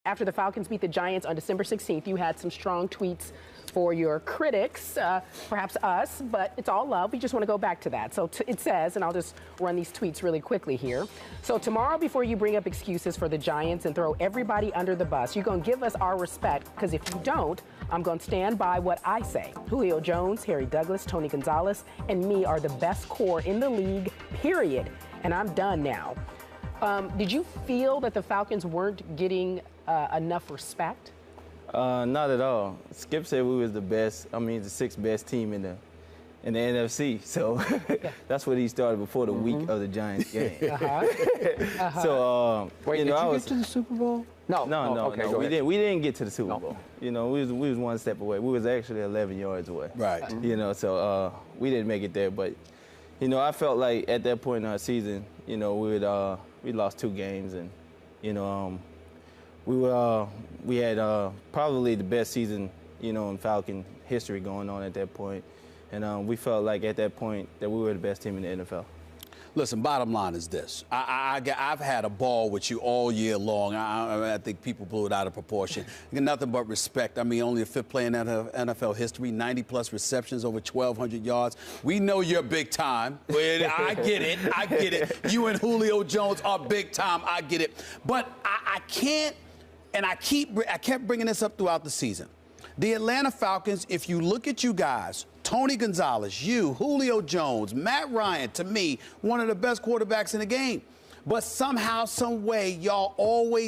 after the Falcons beat the Giants on December 16th, you had some strong tweets for your critics, perhaps us, but it's all love. We just want to go back to that. So it says, and I'll just run these tweets really quickly here. So tomorrow, before you bring up excuses for the Giants and throw everybody under the bus, you're going to give us our respect, because if you don't, I'm going to stand by what I say. Julio Jones, Harry Douglas, Tony Gonzalez, and me are the best core in the league, period. And I'm done now. Did you feel that the Falcons weren't getting enough respect? Not at all. Skip said we was the best. I mean, the sixth best team in the NFC. So that's what he started before the week of the Giants game. So wait, did you get to the Super Bowl? No. Okay, We didn't get to the Super Bowl. You know, we was one step away. We was actually 11 yards away. Right. You know, so we didn't make it there. But you know, I felt like at that point in our season, you know, we lost 2 games, and you know, we had probably the best season, you know, in Falcon history going on at that point. And we felt like at that point that we were the best team in the NFL. Listen, bottom line is this. I've had a ball with you all year long. I think people blew it out of proportion. Nothing but respect. I mean, only the 5th player in NFL history, 90-plus receptions, over 1,200 yards. We know you're big time. I get it. You and Julio Jones are big time. I get it. But I can't, and I kept bringing this up throughout the season. The Atlanta Falcons, if you look at you guys, Tony Gonzalez, you, Julio Jones, Matt Ryan, to me, one of the best quarterbacks in the game. But somehow, some way,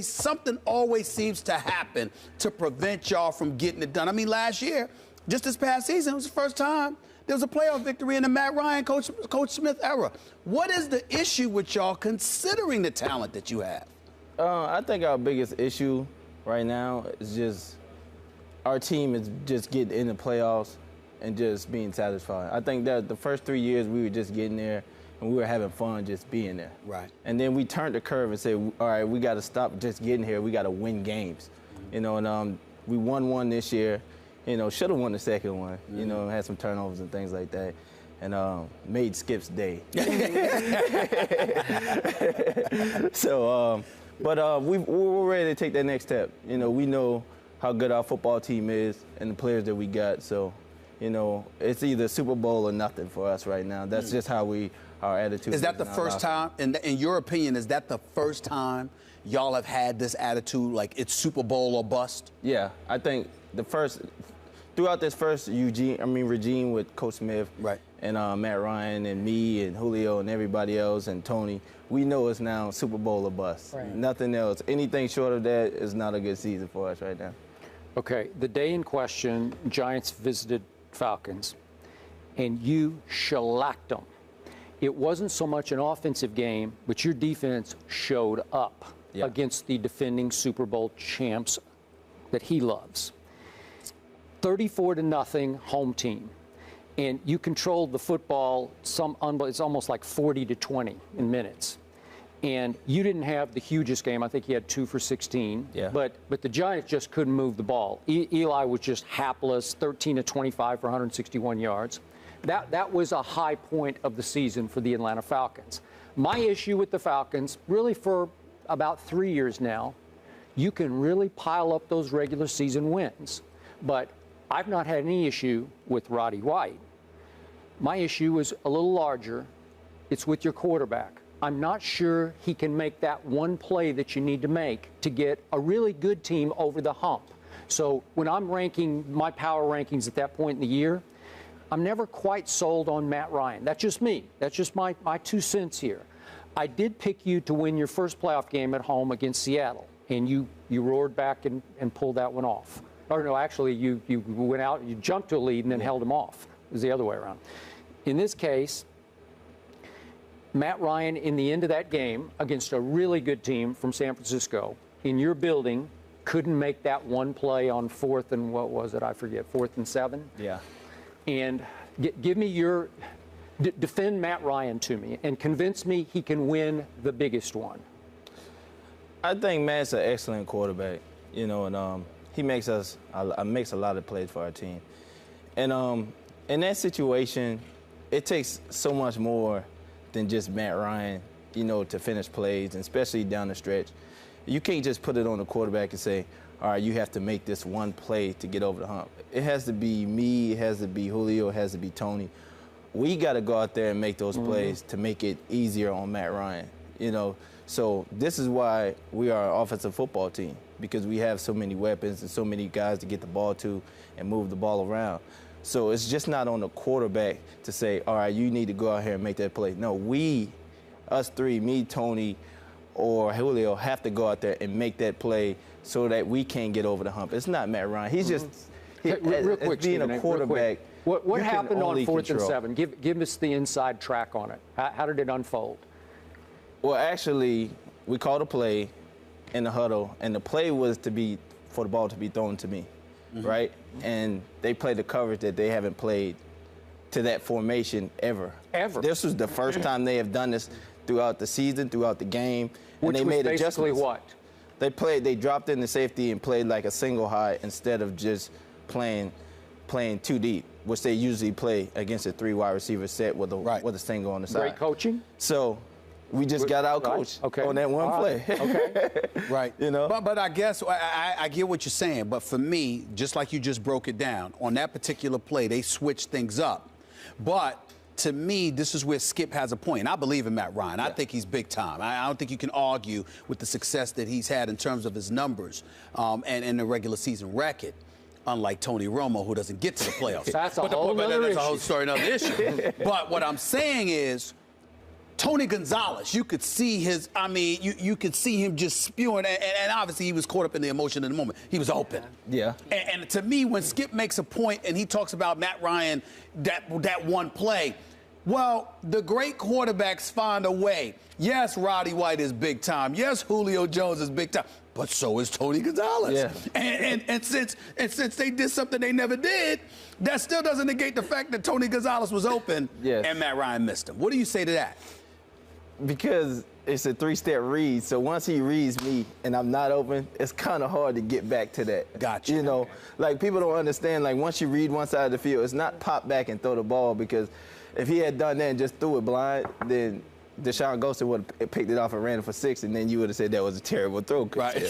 something always seems to happen to prevent y'all from getting it done. I mean, last year, just this past season, it was the first time there was a playoff victory in the Matt Ryan, Coach Smith era. What is the issue with y'all considering the talent that you have? I think our biggest issue right now is just our team is just getting in the playoffs and just being satisfied. I think that the first 3 years we were just getting there and we were having fun just being there. Right. And then we turned the curve and said, all right, we got to stop just getting here. We got to win games. You know, and we won one this year. You know, should have won the second one. You know, had some turnovers and things like that. And made Skip's day. So, but we're ready to take that next step. You know, we know how good our football team is and the players that we got. So, you know, it's either Super Bowl or nothing for us right now. That's just how our attitude is. Is that the first time, in your opinion, is that the first time y'all have had this attitude, like it's Super Bowl or bust? Yeah, I think throughout this first regime with Coach Smith, right, and Matt Ryan and me and Julio and everybody else and Tony, we know it's now Super Bowl or bust. Right. Nothing else. Anything short of that is not a good season for us right now. Okay, the day in question, Giants visited Falcons, and you shellacked them. It wasn't so much an offensive game, but your defense showed up against the defending Super Bowl champs that he loves. 34-0 home team. And you controlled the football, it's almost like 40-20 in minutes. And you didn't have the hugest game. I think he had 2 for 16. Yeah. But the Giants just couldn't move the ball. Eli was just hapless, 13-25 for 161 yards. That was a high point of the season for the Atlanta Falcons. My issue with the Falcons, really for about 3 years now, you can really pile up those regular season wins. But I've not had any issue with Roddy White. My issue is a little larger. It's with your quarterback. I'm not sure he can make that one play that you need to make to get a really good team over the hump. So when I'm ranking my power rankings at that point in the year, I'm never quite sold on Matt Ryan. That's just me. That's just my 2 cents here. I did pick you to win your first playoff game at home against Seattle, and you roared back and pulled that one off. Or no, actually, you went out, you jumped to a lead and then held him off. It was the other way around. In this case, Matt Ryan, in the end of that game, against a really good team from San Francisco, in your building, couldn't make that one play on 4th and what was it? I forget, 4th and 7? Yeah. And give me your, defend Matt Ryan to me and convince me he can win the biggest one. I think Matt's an excellent quarterback, you know, and he makes a lot of plays for our team. And in that situation, it takes so much more than just Matt Ryan, you know, to finish plays, and especially down the stretch. you can't just put it on the quarterback and say, all right, you have to make this one play to get over the hump. It has to be me, it has to be Julio, it has to be Tony. We got to go out there and make those plays to make it easier on Matt Ryan, you know. So this is why we are an offensive football team, because we have so many weapons and so many guys to get the ball to and move the ball around. So it's just not on the quarterback to say, all right, you need to go out here and make that play. No, us three, me, Tony, or Julio, have to go out there and make that play so that we can get over the hump. It's not Matt Ryan. He's just real quick, being Stephen, a quarterback. What happened on 4th and control. 7? Give us the inside track on it. How did it unfold? Well, actually, we called a play in the huddle, and the play was for the ball to be thrown to me, right? And they played the coverage that they haven't played to that formation ever. Ever. This was the first time they have done this throughout the season, throughout the game. Which and they was made basically adjustments. what? They dropped in the safety and played like a single high instead of just playing too deep, which they usually play against a 3 wide receiver set with a single on the side. Great coaching. So we just got out coached on that one play. Okay. Right. You know? But I guess I get what you're saying. But for me, just like you just broke it down, on that particular play, they switched things up. But to me, this is where Skip has a point. And I believe in Matt Ryan. I think he's big time. I don't think you can argue with the success that he's had in terms of his numbers and the regular season record. Unlike Tony Romo, who doesn't get to the playoffs. That's a whole story, another issue. But what I'm saying is, Tony Gonzalez, you could see his, you could see him just spewing, and obviously he was caught up in the emotion in the moment. He was open. Yeah. And to me, when Skip makes a point and he talks about Matt Ryan, that one play, well, the great quarterbacks find a way. Yes, Roddy White is big time. Yes, Julio Jones is big time. But so is Tony Gonzalez. Yeah. And since they did something they never did, that still doesn't negate the fact that Tony Gonzalez was open and Matt Ryan missed him. What do you say to that? Because it's a 3-step read, so once he reads me and I'm not open, it's kind of hard to get back to that. Gotcha. You know, like people don't understand, like once you read one side of the field, it's not pop back and throw the ball, because if he had done that and just threw it blind, then Deshaun Gostin would have picked it off and ran it for 6, and then you would have said that was a terrible throw. Right.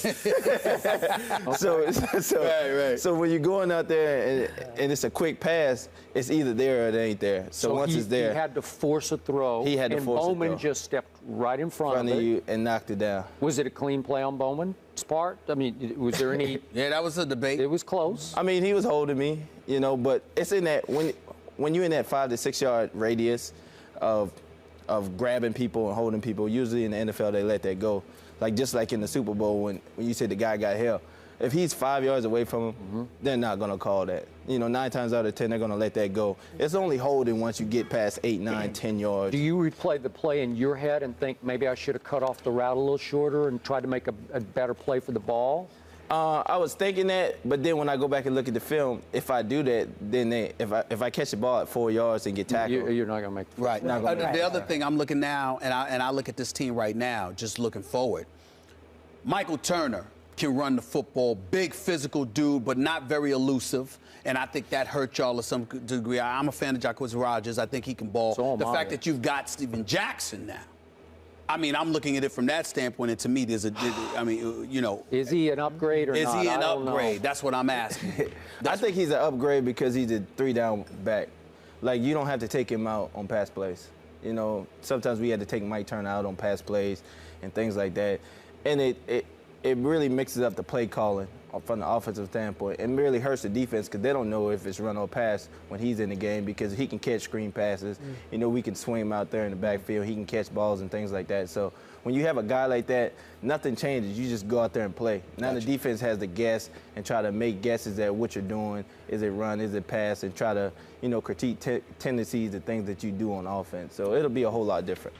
So when you're going out there and it's a quick pass, it's either there or it ain't there. So once it's there, he had to force a throw. He had to force a throw. And Bowman just stepped right in front of it. you and knocked it down. Was it a clean play on Bowman's part? I mean, was there any? Yeah, that was a debate. It was close. I mean, he was holding me, you know, but it's in that when you're in that 5 to 6 yard radius of grabbing people and holding people. Usually in the NFL, they let that go. Like just like in the Super Bowl when you said the guy got held. If he's 5 yards away from him, they're not going to call that. You know, 9 times out of 10, they're going to let that go. It's only holding once you get past 8, 9, 10 yards. Do you replay the play in your head and think maybe I should have cut off the route a little shorter and tried to make a better play for the ball? I was thinking that, but then when I go back and look at the film, if I do that, then if I catch the ball at 4 yards and get tackled, you're not going to make the right. The other thing I'm looking now, and I look at this team right now, just looking forward. Michael Turner can run the football, big physical dude, but not very elusive. And I think that hurt y'all to some degree. I'm a fan of Jacquizz Rodgers. I think he can ball. So the fact that you've got Steven Jackson now. I mean, I'm looking at it from that standpoint, and to me, is he an upgrade or not? Is he an upgrade? That's what I'm asking. I think he's an upgrade because he's a 3-down back. Like, you don't have to take him out on pass plays. You know, sometimes we had to take Mike Turner out on pass plays and things like that. And it really mixes up the play calling from the offensive standpoint. It really hurts the defense because they don't know if it's run or pass when he's in the game, because he can catch screen passes. You know, we can swing him out there in the backfield. He can catch balls and things like that. So when you have a guy like that, nothing changes. You just go out there and play. Now the defense has to guess and try to make guesses at what you're doing. Is it run? Is it pass? And try to, critique tendencies and things that you do on offense. So it'll be a whole lot different.